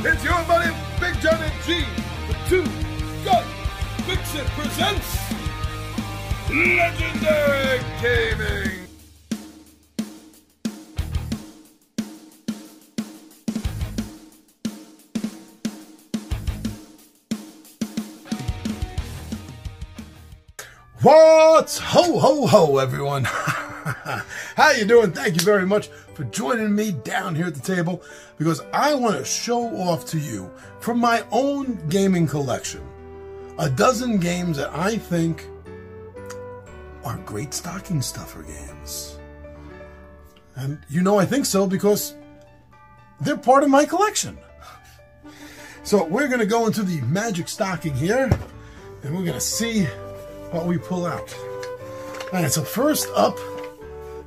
It's your buddy Big John and G, the Two Gun Pixie presents Legendary Gaming. What's ho ho ho, everyone? How you doing? Thank you very much for joining me down here at the table, because I want to show off to you from my own gaming collection a dozen games that I think are great stocking stuffer games. And you know I think so because they're part of my collection. So we're going to go into the magic stocking here and we're going to see what we pull out. All right, so first up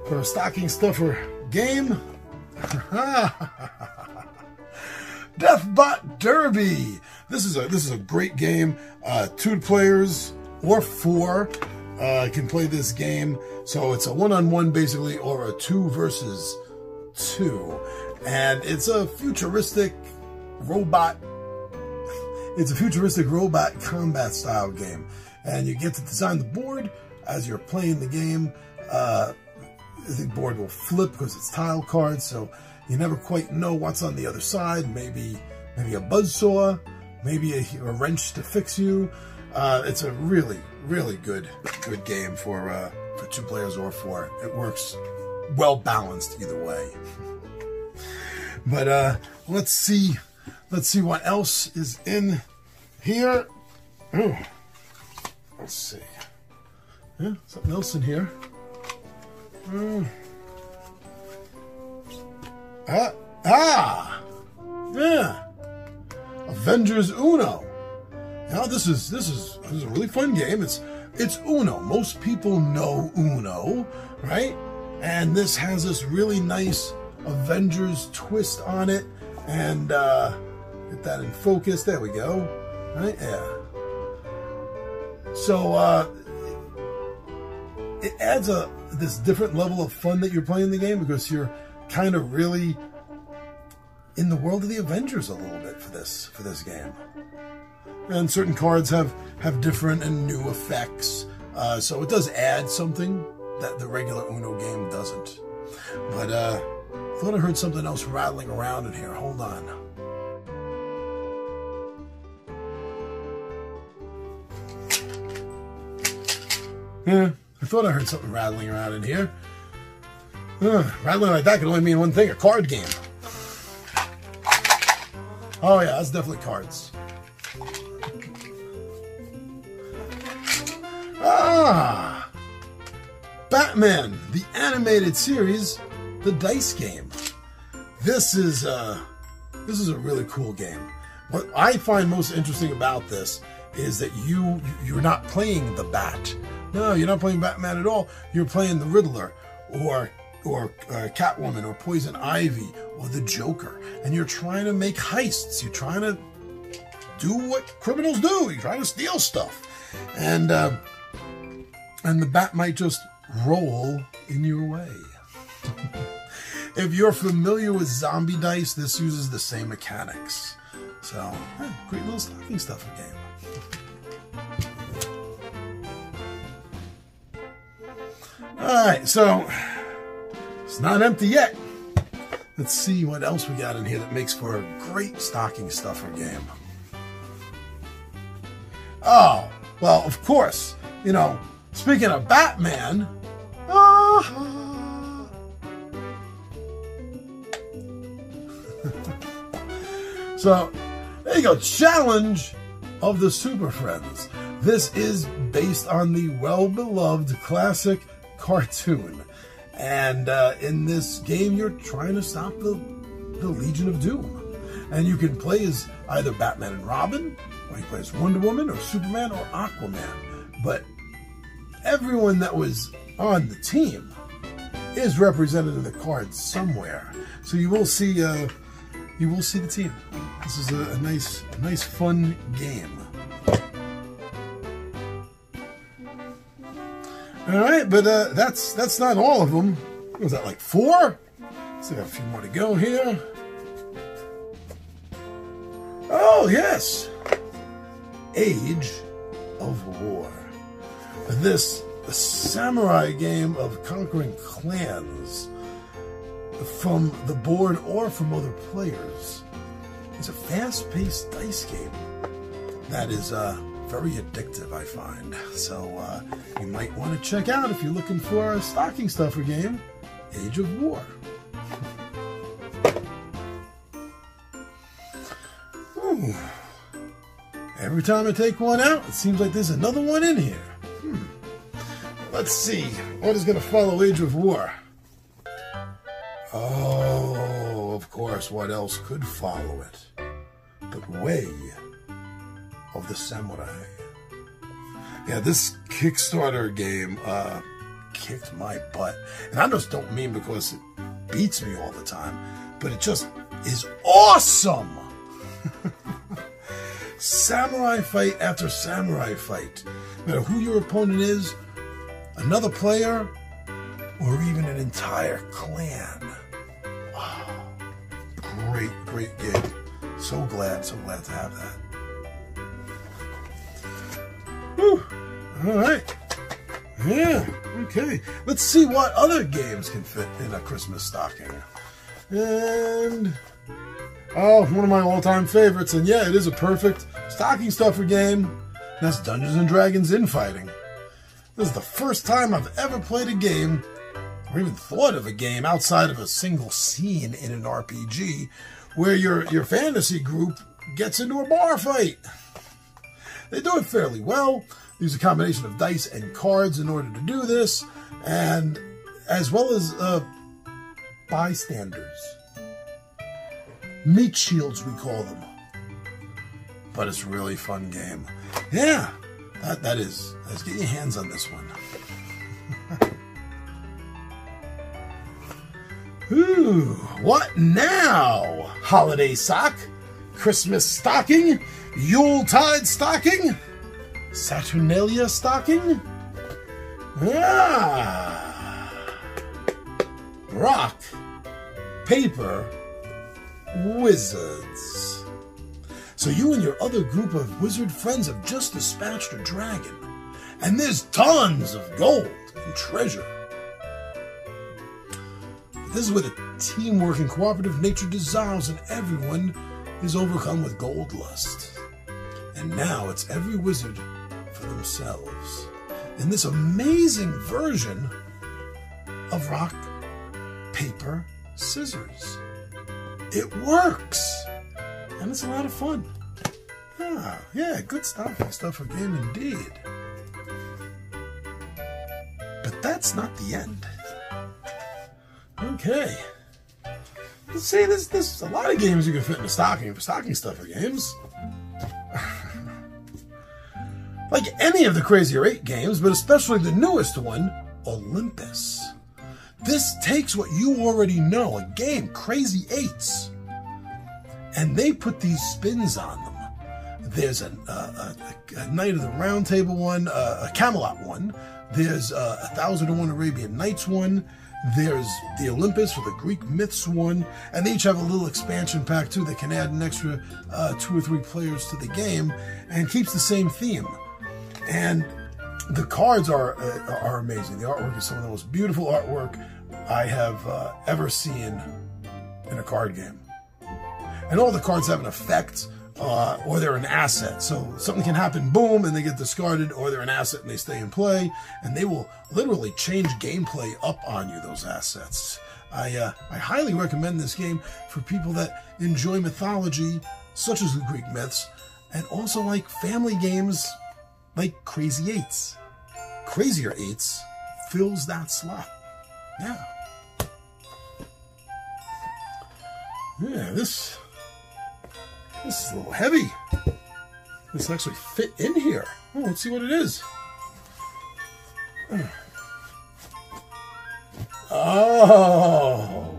for a stocking stuffer game, DefBot Derby. This is a great game. 2 players or 4 can play this game. So it's a one-on-one basically, or a 2 versus 2, and it's a futuristic robot. It's a futuristic robot combat style game, and you get to design the board as you're playing the game. The board will flip because it's tile cards, so you never quite know what's on the other side. Maybe a buzzsaw, maybe a wrench to fix you. It's a really good game for 2 players or 4. It works well balanced either way. But let's see what else is in here. Oh, let's see. Yeah, something else in here. Yeah, Avengers UNO. Now this is a really fun game. It's UNO. Most people know UNO, right? And this has this really nice Avengers twist on it. And get that in focus. There we go. Right? Yeah. So it adds this different level of fun that you're playing the game, because you're kind of really in the world of the Avengers a little bit for this game. And certain cards have different and new effects, so it does add something that the regular UNO game doesn't. But I thought I heard something else rattling around in here. Hold on. Yeah, I thought I heard something rattling around in here. Rattling like that can only mean one thing: a card game. Oh yeah, that's definitely cards. Batman, the animated series, the dice game. This is a really cool game. What I find most interesting about this is that you're not playing the Bat. No, you're not playing Batman at all. You're playing the Riddler, or Catwoman, or Poison Ivy, or the Joker, and you're trying to make heists. You're trying to do what criminals do. You're trying to steal stuff, and the Bat might just roll in your way. If you're familiar with zombie dice, this uses the same mechanics. So, great little stocking stuffer game. Alright, so it's not empty yet. Let's see what else we got in here that makes for a great stocking stuffer game. Oh, well, of course, you know, speaking of Batman, so there you go, Challenge of the Superfriends. This is based on the well-beloved classic cartoon, and in this game you're trying to stop the Legion of Doom, and you can play as either Batman and Robin, or you play as Wonder Woman, or Superman, or Aquaman. But everyone that was on the team is represented in the cards somewhere, so you will see the team. This is a nice fun game. All right, but that's not all of them. What was that, like 4? Still got a few more to go here. Oh, yes. Age of War. This a samurai game of conquering clans from the board or from other players. It's a fast-paced dice game that is very addictive, I find. So you might want to check out if you're looking for a stocking stuffer game, Age of War. Ooh. Every time I take one out, it seems like there's another one in here. Let's see, what is going to follow Age of War? Oh, of course, what else could follow it? But Way of the Samurai. Yeah, this Kickstarter game kicked my butt. And I just don't mean because it beats me all the time, but it just is awesome! Samurai fight after samurai fight. No matter who your opponent is, another player, or even an entire clan. Wow. Great, great game. So glad to have that. Whew. All right. Yeah, okay. Let's see what other games can fit in a Christmas stocking. And... oh, one of my all-time favorites, and yeah, it is a perfect stocking stuffer game. That's Dungeons & Dragons Infighting. This is the first time I've ever played a game, or even thought of a game, outside of a single scene in an RPG, where your fantasy group gets into a bar fight. They do it fairly well. Use a combination of dice and cards in order to do this, and as well as bystanders. Meat shields, we call them. But it's a really fun game. Yeah, that is. Let's get your hands on this one. Ooh, what now? Holiday sock? Christmas stocking? Yuletide stocking? Saturnalia stocking? Ah! Rock, paper, wizards. So you and your other group of wizard friends have just dispatched a dragon, and there's tons of gold and treasure. But this is where the teamwork and cooperative nature dissolves and everyone is overcome with gold lust. And now it's every wizard for themselves in this amazing version of rock, paper, scissors. It works, and it's a lot of fun. Ah, yeah, good stuffer game indeed. But that's not the end. Okay. Let's see, there's a lot of games you can fit in a stocking for stocking stuffer games. Like any of the Crazier 8 games, but especially the newest one, Olympus. This takes what you already know, a game, Crazy Eights, and they put these spins on them. There's a Knight of the Round Table one, a Camelot one. There's a 1001 Arabian Nights one. There's the Olympus for the Greek myths one, and they each have a little expansion pack too that can add an extra 2 or 3 players to the game, and keeps the same theme. And the cards are amazing. The artwork is some of the most beautiful artwork I have ever seen in a card game. And all the cards have an effect, or they're an asset. So something can happen, boom, and they get discarded, or they're an asset and they stay in play, and they will literally change gameplay up on you, those assets. I highly recommend this game for people that enjoy mythology, such as the Greek myths, and also like family games like Crazy Eights. Crazier Eights fills that slot. Yeah. Yeah, this is a little heavy. This actually fit in here. Oh, let's see what it is. Oh,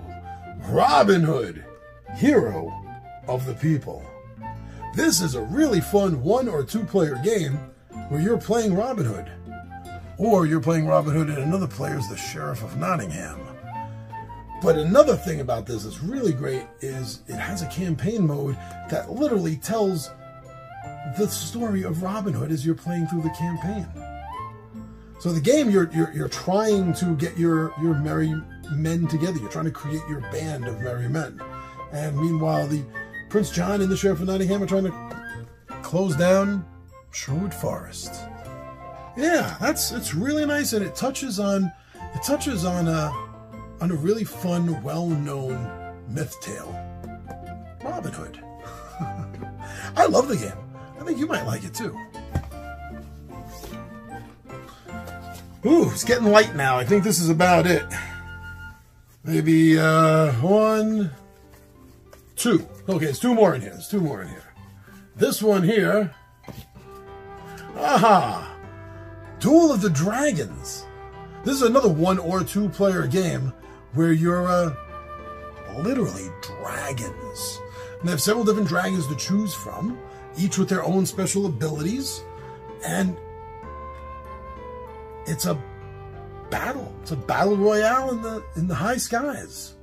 Robin Hood, hero of the people. This is a really fun 1 or 2 player game where you're playing Robin Hood, or you're playing Robin Hood and another player is the Sheriff of Nottingham. But another thing about this that's really great is it has a campaign mode that literally tells the story of Robin Hood as you're playing through the campaign. So the game, you're trying to get your merry men together. You're trying to create your band of merry men. And meanwhile, the Prince John and the Sheriff of Nottingham are trying to close down Sherwood Forest. Yeah, it's really nice, and it touches on a really fun, well-known myth tale, Robin Hood. I love the game. I think you might like it too. Ooh, it's getting light now. I think this is about it. Maybe 1, 2. Okay, there's 2 more in here. There's 2 more in here. This one here. Aha! Duel of the Dragons. This is another 1 or 2 player game where you're literally dragons. And they have several different dragons to choose from, each with their own special abilities. And it's a battle. It's a battle royale in the high skies.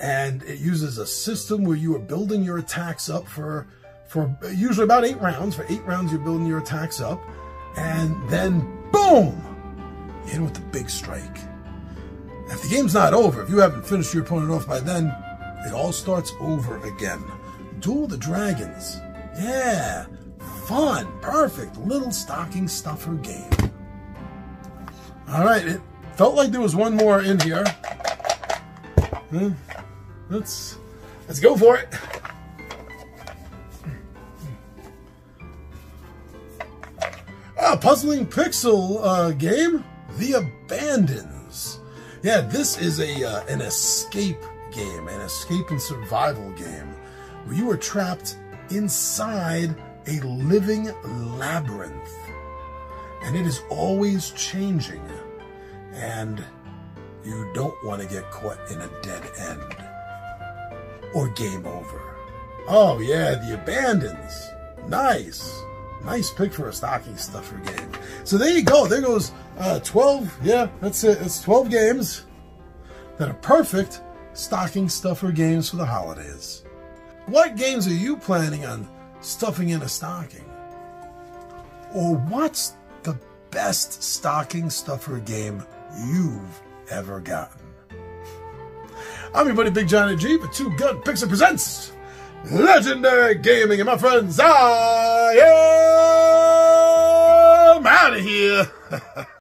And it uses a system where you are building your attacks up for usually about 8 rounds. For 8 rounds, you're building your attacks up. And then, boom! In with the big strike. If the game's not over, if you haven't finished your opponent off by then, it all starts over again. Duel of the Dragons. Yeah. Fun. Perfect. Little stocking stuffer game. Alright, it felt like there was one more in here. Let's go for it. A puzzling pixel game, The Abandons. Yeah, this is an escape game, an escape and survival game, where you are trapped inside a living labyrinth. And it is always changing. And you don't want to get caught in a dead end. Or game over. Oh yeah, The Abandons. Nice. Nice pick for a stocking stuffer game. So there you go. There goes 12. Yeah, that's it. It's 12 games that are perfect stocking stuffer games for the holidays. What games are you planning on stuffing in a stocking? Or what's the best stocking stuffer game you've ever gotten? I'm your buddy Big Johnny G for Two Gun Pixie presents Legendary Gaming, and my friends, I am out of here.